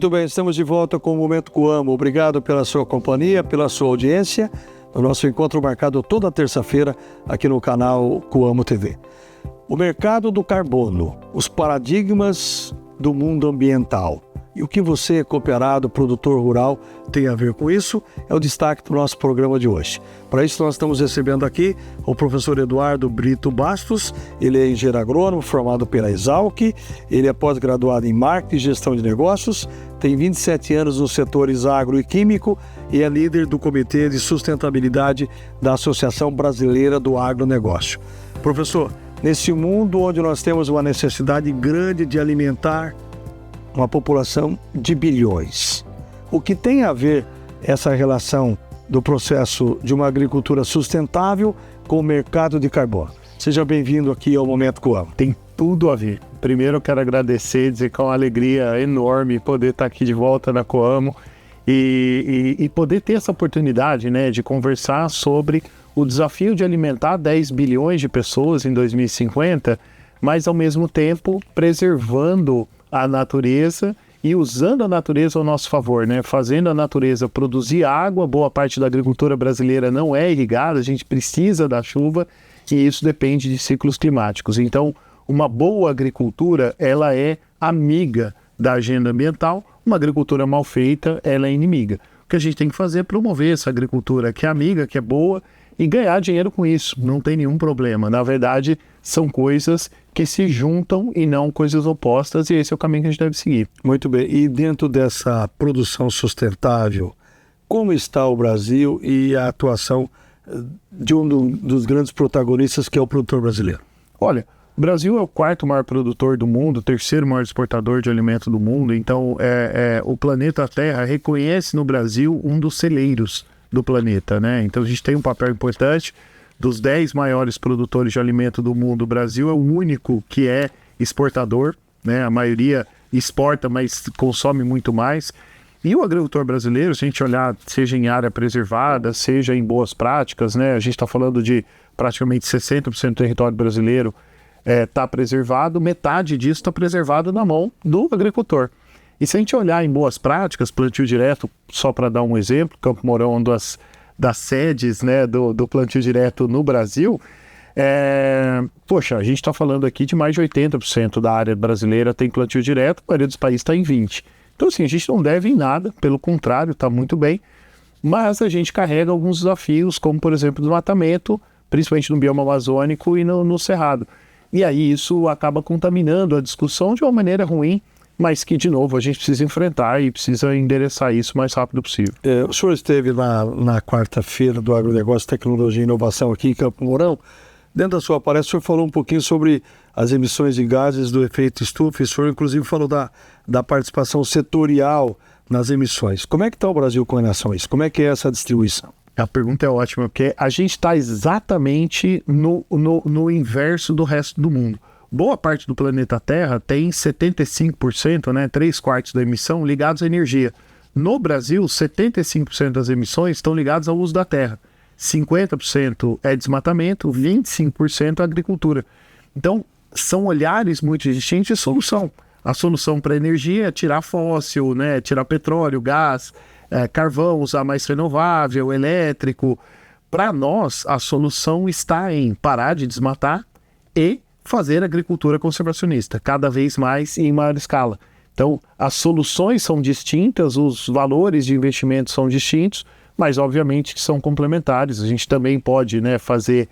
Muito bem, estamos de volta com o Momento Coamo. Obrigado pela sua companhia, pela sua audiência. O nosso encontro marcado toda terça-feira aqui no canal Coamo TV. O mercado do carbono, os paradigmas do mundo ambiental. E o que você, cooperado, produtor rural, tem a ver com isso é o destaque do nosso programa de hoje. Para isso, nós estamos recebendo aqui o professor Eduardo Brito Bastos. Ele é engenheiro agrônomo, formado pela Exalc. Ele é pós-graduado em marketing e gestão de negócios. Tem 27 anos nos setores agro e químico e é líder do Comitê de Sustentabilidade da Associação Brasileira do Agronegócio. Professor, nesse mundo onde nós temos uma necessidade grande de alimentar uma população de bilhões. O que tem a ver essa relação do processo de uma agricultura sustentável com o mercado de carbono? Seja bem-vindo aqui ao Momento Coamo. Tem tudo a ver. Primeiro eu quero agradecer, dizer que é uma alegria enorme poder estar aqui de volta na Coamo e poder ter essa oportunidade, né, de conversar sobre o desafio de alimentar 10 bilhões de pessoas em 2050, mas ao mesmo tempo preservando a natureza e usando a natureza ao nosso favor, né? Fazendo a natureza produzir água. Boa parte da agricultura brasileira não é irrigada, a gente precisa da chuva e isso depende de ciclos climáticos. Então, uma boa agricultura, ela é amiga da agenda ambiental. Uma agricultura mal feita, ela é inimiga. O que a gente tem que fazer é promover essa agricultura que é amiga, que é boa, e ganhar dinheiro com isso, não tem nenhum problema. Na verdade, são coisas que se juntam e não coisas opostas, e esse é o caminho que a gente deve seguir. Muito bem, e dentro dessa produção sustentável, como está o Brasil e a atuação de um dos grandes protagonistas, que é o produtor brasileiro? Olha, o Brasil é o quarto maior produtor do mundo, o terceiro maior exportador de alimento do mundo, então o planeta Terra reconhece no Brasil um dos celeiros do planeta, né? Então a gente tem um papel importante. Dos 10 maiores produtores de alimento do mundo, o Brasil é o único que é exportador, né? A maioria exporta, mas consome muito mais. E o agricultor brasileiro, se a gente olhar, seja em área preservada, seja em boas práticas, né? A gente está falando de praticamente 60% do território brasileiro está preservado, metade disso está preservado na mão do agricultor. E se a gente olhar em boas práticas, plantio direto, só para dar um exemplo, Campo Mourão é uma das sedes, né, do plantio direto no Brasil, a gente está falando aqui de mais de 80% da área brasileira tem plantio direto, a maioria dos países está em 20%. Então, assim, a gente não deve em nada, pelo contrário, está muito bem, mas a gente carrega alguns desafios, como, por exemplo, o desmatamento, principalmente no bioma amazônico e no cerrado. E aí isso acaba contaminando a discussão de uma maneira ruim, mas que, de novo, a gente precisa enfrentar e precisa endereçar isso o mais rápido possível. O senhor esteve na quarta-feira do Agronegócio, Tecnologia e Inovação aqui em Campo Mourão. Dentro da sua palestra, o senhor falou um pouquinho sobre as emissões de gases do efeito estufa. O senhor, inclusive, falou da participação setorial nas emissões. Como é que está o Brasil com relação a isso? Como é que é essa distribuição? A pergunta é ótima, porque a gente está exatamente no inverso do resto do mundo. Boa parte do planeta Terra tem 75%, né, 3/4 da emissão ligados à energia. No Brasil, 75% das emissões estão ligadas ao uso da terra. 50% é desmatamento, 25% é agricultura. Então, são olhares muito distintos de solução. A solução para a energia é tirar fóssil, né, tirar petróleo, gás, carvão, usar mais renovável, elétrico. Para nós, a solução está em parar de desmatar e fazer agricultura conservacionista, cada vez mais e em maior escala. Então, as soluções são distintas, os valores de investimento são distintos, mas obviamente que são complementares. A gente também pode, né, fazer,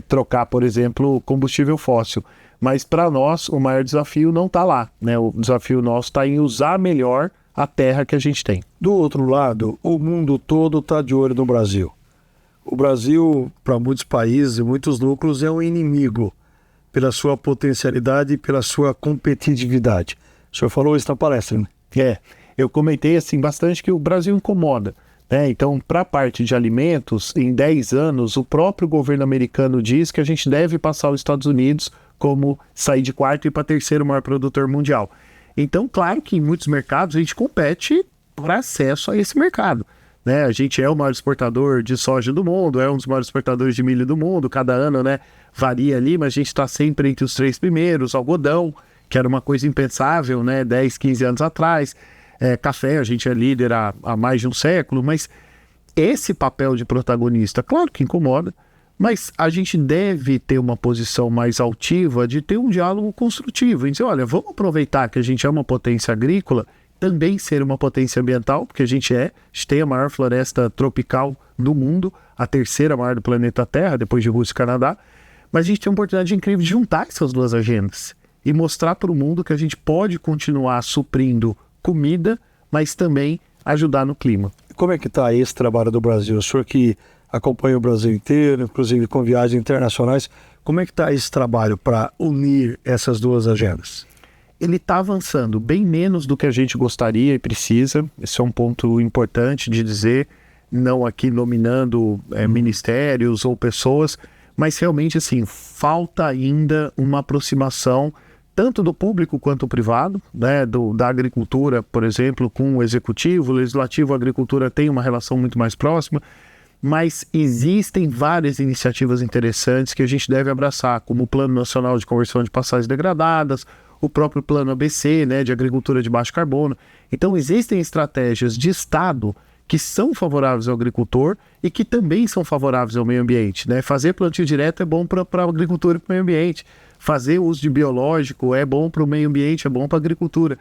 trocar, por exemplo, combustível fóssil. Mas para nós, o maior desafio não está lá, né? O desafio nosso está em usar melhor a terra que a gente tem. Do outro lado, o mundo todo está de olho no Brasil. O Brasil, para muitos países e muitos núcleos, é um inimigo pela sua potencialidade e pela sua competitividade. O senhor falou isso na palestra, né? Eu comentei assim bastante que o Brasil incomoda, né? Então, para a parte de alimentos, em 10 anos, o próprio governo americano diz que a gente deve passar os Estados Unidos como sair de quarto e ir para terceiro maior produtor mundial. Então, claro que em muitos mercados a gente compete por acesso a esse mercado, né? A gente é o maior exportador de soja do mundo, é um dos maiores exportadores de milho do mundo, cada ano, né, varia ali, mas a gente está sempre entre os 3 primeiros, algodão, que era uma coisa impensável, né, 10, 15 anos atrás. Café, a gente é líder há mais de um século, mas esse papel de protagonista, claro que incomoda, mas a gente deve ter uma posição mais altiva de ter um diálogo construtivo, e dizer, olha, vamos aproveitar que a gente é uma potência agrícola, também ser uma potência ambiental, porque a gente tem a maior floresta tropical do mundo, a terceira maior do planeta Terra, depois de Rússia e Canadá, mas a gente tem uma oportunidade incrível de juntar essas duas agendas e mostrar para o mundo que a gente pode continuar suprindo comida, mas também ajudar no clima. Como é que está esse trabalho do Brasil? O senhor que acompanha o Brasil inteiro, inclusive com viagens internacionais, como é que está esse trabalho para unir essas duas agendas? Ele está avançando bem menos do que a gente gostaria e precisa. Esse é um ponto importante de dizer, não aqui nominando ministérios ou pessoas, mas realmente assim, falta ainda uma aproximação tanto do público quanto do privado, né, da agricultura, por exemplo, com o executivo, o legislativo, a agricultura tem uma relação muito mais próxima, mas existem várias iniciativas interessantes que a gente deve abraçar, como o Plano Nacional de Conversão de Pastagens Degradadas, o próprio Plano ABC, né, de agricultura de baixo carbono. Então existem estratégias de Estado que são favoráveis ao agricultor e que também são favoráveis ao meio ambiente, né? Fazer plantio direto é bom para a agricultura e para o meio ambiente. Fazer uso de biológico é bom para o meio ambiente, é bom para a agricultura.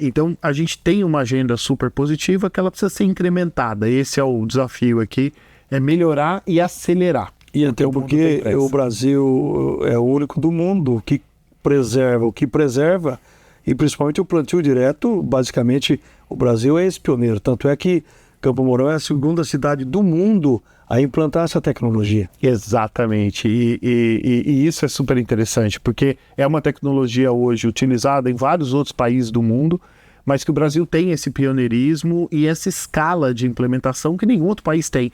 Então, a gente tem uma agenda super positiva que ela precisa ser incrementada. Esse é o desafio aqui, é melhorar e acelerar. E até porque o Brasil é o único do mundo que preserva, e principalmente o plantio direto, basicamente o Brasil é esse pioneiro. Tanto é que Campo Mourão é a segunda cidade do mundo a implantar essa tecnologia. Exatamente, e isso é super interessante, porque é uma tecnologia hoje utilizada em vários outros países do mundo, mas que o Brasil tem esse pioneirismo e essa escala de implementação que nenhum outro país tem,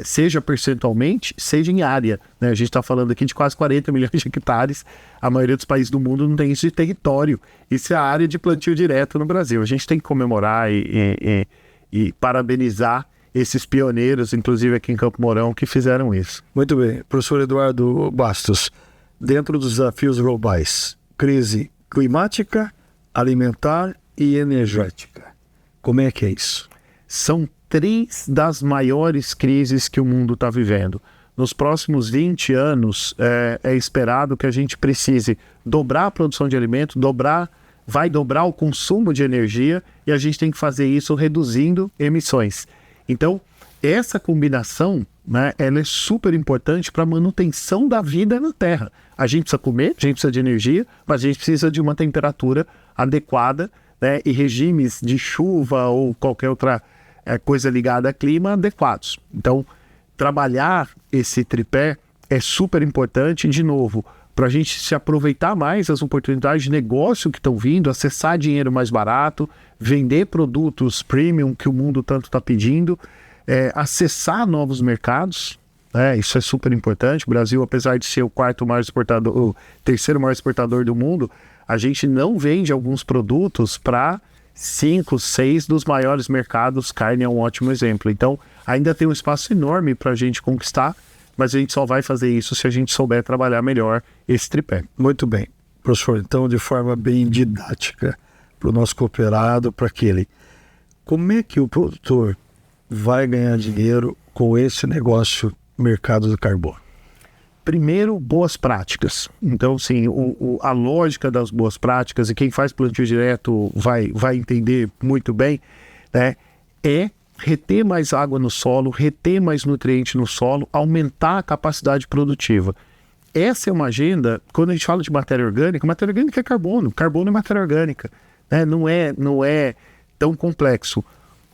seja percentualmente, seja em área, né? A gente está falando aqui de quase 40 milhões de hectares, a maioria dos países do mundo não tem isso de território, isso é a área de plantio direto no Brasil. A gente tem que comemorar e parabenizar esses pioneiros, inclusive aqui em Campo Mourão, que fizeram isso. Muito bem. Professor Eduardo Bastos, dentro dos desafios globais, crise climática, alimentar e energética, como é que é isso? São 3 das maiores crises que o mundo está vivendo. Nos próximos 20 anos, é esperado que a gente precise dobrar a produção de alimento, vai dobrar o consumo de energia, e a gente tem que fazer isso reduzindo emissões. Então, essa combinação, né, ela é super importante para a manutenção da vida na Terra. A gente precisa comer, a gente precisa de energia, mas a gente precisa de uma temperatura adequada, né, e regimes de chuva ou qualquer outra coisa ligada a clima adequados. Então, trabalhar esse tripé é super importante, de novo, para a gente se aproveitar mais as oportunidades de negócio que estão vindo, acessar dinheiro mais barato, vender produtos premium que o mundo tanto está pedindo, acessar novos mercados, né? Isso é super importante. O Brasil, apesar de ser o terceiro maior exportador do mundo, a gente não vende alguns produtos para 5, 6 dos maiores mercados. Carne é um ótimo exemplo. Então, ainda tem um espaço enorme para a gente conquistar, mas a gente só vai fazer isso se a gente souber trabalhar melhor esse tripé. Muito bem. Professor, então, de forma bem didática, para o nosso cooperado, para aquele, como é que o produtor vai ganhar dinheiro com esse negócio mercado do carbono? Primeiro, boas práticas. Então, sim, a lógica das boas práticas, e quem faz plantio direto vai entender muito bem, né, é reter mais água no solo, reter mais nutriente no solo, aumentar a capacidade produtiva. Essa é uma agenda, quando a gente fala de matéria orgânica é carbono é matéria orgânica, né? Não é tão complexo.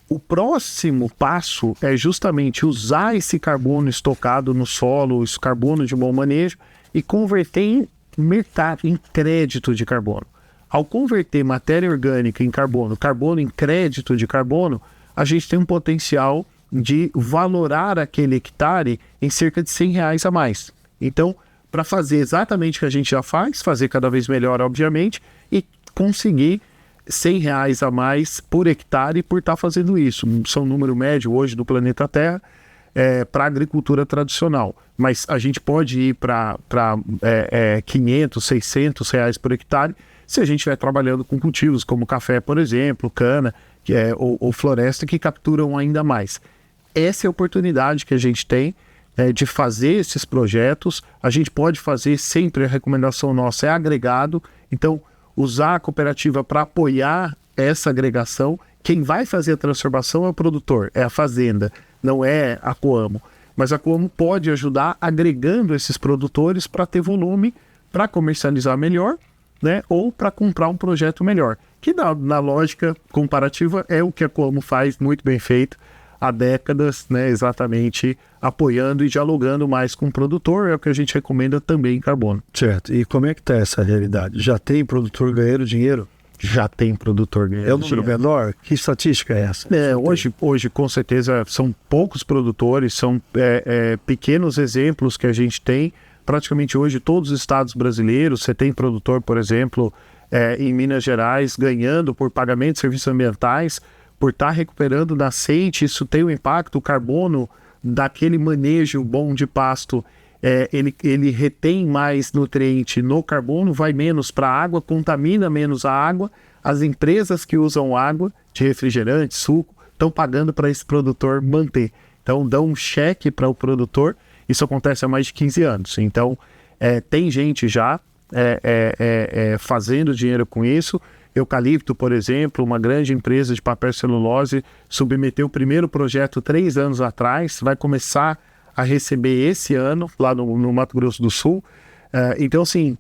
O próximo passo é justamente usar esse carbono estocado no solo, esse carbono de bom manejo, e converter em mercado, em crédito de carbono. Ao converter matéria orgânica em carbono, carbono em crédito de carbono, a gente tem um potencial de valorar aquele hectare em cerca de R$100 a mais. Então, para fazer exatamente o que a gente já faz, fazer cada vez melhor, obviamente, e conseguir R$100 a mais por hectare por estar fazendo isso. Isso é um número médio hoje do planeta Terra para a agricultura tradicional. Mas a gente pode ir para R$500, R$600 por hectare se a gente estiver trabalhando com cultivos como café, por exemplo, cana, ou floresta, que capturam ainda mais. Essa é a oportunidade que a gente tem de fazer esses projetos. A gente pode fazer sempre, a recomendação nossa é agregado, então usar a cooperativa para apoiar essa agregação. Quem vai fazer a transformação é o produtor, é a fazenda, não é a Coamo. Mas a Coamo pode ajudar agregando esses produtores para ter volume, para comercializar melhor, né? Ou para comprar um projeto melhor. Que na lógica comparativa é o que a Coamo faz muito bem feito há décadas, né? Exatamente apoiando e dialogando mais com o produtor, é o que a gente recomenda também em carbono. Certo. E como é que está essa realidade? Já tem produtor ganhando dinheiro? Já tem produtor ganhando dinheiro. É o número menor? Que estatística é essa? Hoje, com certeza, são poucos produtores, são pequenos exemplos que a gente tem. Praticamente hoje, todos os estados brasileiros, você tem produtor, por exemplo, em Minas Gerais, ganhando por pagamento de serviços ambientais, por estar recuperando nascente. Isso tem um impacto, o carbono daquele manejo bom de pasto, ele retém mais nutriente no carbono, vai menos para a água, contamina menos a água. As empresas que usam água de refrigerante, suco, estão pagando para esse produtor manter. Então, dão um cheque para o produtor. Isso acontece há mais de 15 anos. Então, tem gente já fazendo dinheiro com isso. Eucalipto, por exemplo, uma grande empresa de papel e celulose, submeteu o primeiro projeto 3 anos atrás, vai começar a receber esse ano, lá no Mato Grosso do Sul. Então, assim,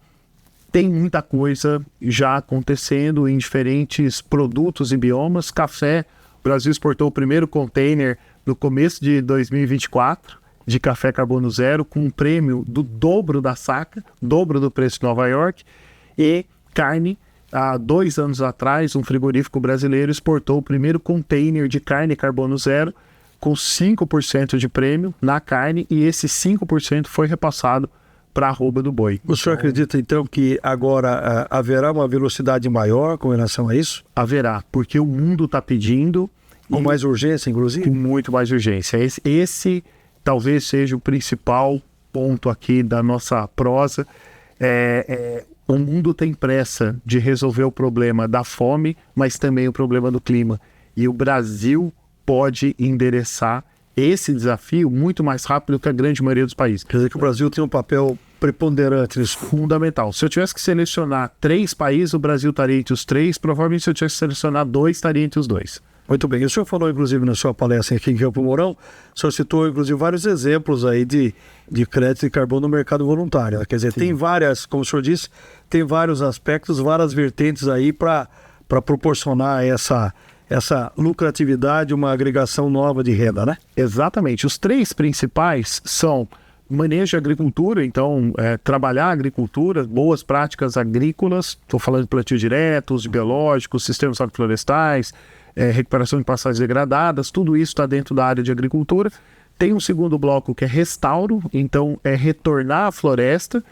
tem muita coisa já acontecendo em diferentes produtos e biomas. Café, o Brasil exportou o primeiro container no começo de 2024, de café carbono zero, com um prêmio do dobro da saca, dobro do preço de Nova York. E carne, há 2 anos atrás, um frigorífico brasileiro exportou o primeiro container de carne carbono zero, com 5% de prêmio na carne, e esse 5% foi repassado para a arroba do boi. O senhor acredita, então, que agora haverá uma velocidade maior com relação a isso? Haverá, porque o mundo está pedindo. Com mais urgência, inclusive? Com muito mais urgência. Esse talvez seja o principal ponto aqui da nossa prosa. O mundo tem pressa de resolver o problema da fome, mas também o problema do clima. E o Brasil pode endereçar esse desafio muito mais rápido que a grande maioria dos países. Quer dizer que o Brasil tem um papel preponderante nisso. Fundamental. Se eu tivesse que selecionar 3 países, o Brasil estaria entre os 3. Provavelmente, se eu tivesse que selecionar 2, estaria entre os 2. Muito bem. O senhor falou, inclusive, na sua palestra aqui em Campo Mourão, o senhor citou, inclusive, vários exemplos aí de crédito de carbono no mercado voluntário. Quer dizer, tem várias, como o senhor disse, tem vários aspectos, várias vertentes aí para proporcionar essa lucratividade, uma agregação nova de renda, né? Exatamente. Os 3 principais são manejo de agricultura, então trabalhar a agricultura, boas práticas agrícolas, estou falando de plantio direto, uso de biológicos, sistemas agroflorestais, recuperação de pastagens degradadas, tudo isso está dentro da área de agricultura. Tem um segundo bloco que é restauro, então é retornar à floresta.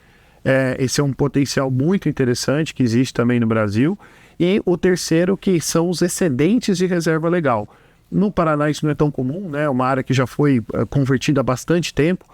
Esse é um potencial muito interessante que existe também no Brasil. E o terceiro, que são os excedentes de reserva legal. No Paraná isso não é tão comum, né? É uma área que já foi convertida há bastante tempo,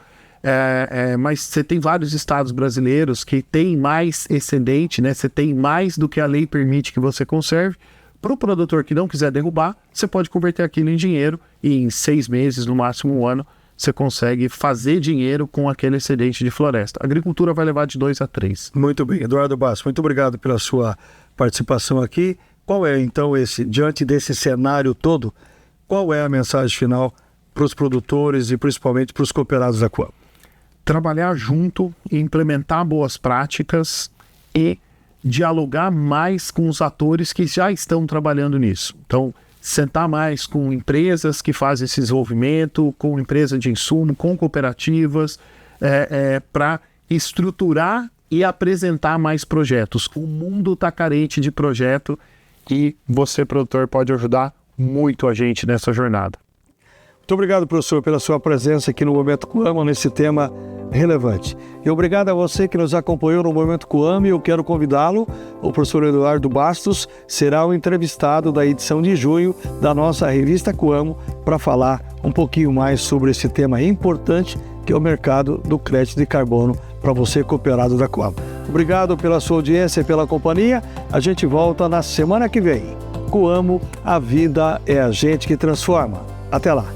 mas você tem vários estados brasileiros que têm mais excedente, né? Você tem mais do que a lei permite que você conserve. Para o produtor que não quiser derrubar, você pode converter aquilo em dinheiro e em 6 meses, no máximo 1 ano, você consegue fazer dinheiro com aquele excedente de floresta. A agricultura vai levar de 2 a 3. Muito bem. Eduardo Basso, muito obrigado pela sua participação aqui. Qual é, então, diante desse cenário todo, qual é a mensagem final para os produtores e principalmente para os cooperados da Coamo? Trabalhar junto, implementar boas práticas e dialogar mais com os atores que já estão trabalhando nisso. Então, sentar mais com empresas que fazem esse desenvolvimento, com empresas de insumo, com cooperativas, para estruturar e apresentar mais projetos. O mundo está carente de projeto e você, produtor, pode ajudar muito a gente nessa jornada. Muito obrigado, professor, pela sua presença aqui no Momento Coamo, nesse tema relevante. E obrigado a você que nos acompanhou no Momento Coamo, e eu quero convidá-lo, o professor Eduardo Bastos será o entrevistado da edição de junho da nossa revista Coamo para falar um pouquinho mais sobre esse tema importante que é o mercado do crédito de carbono para você cooperado da Coamo. Obrigado pela sua audiência e pela companhia. A gente volta na semana que vem. Coamo, a vida é a gente que transforma. Até lá!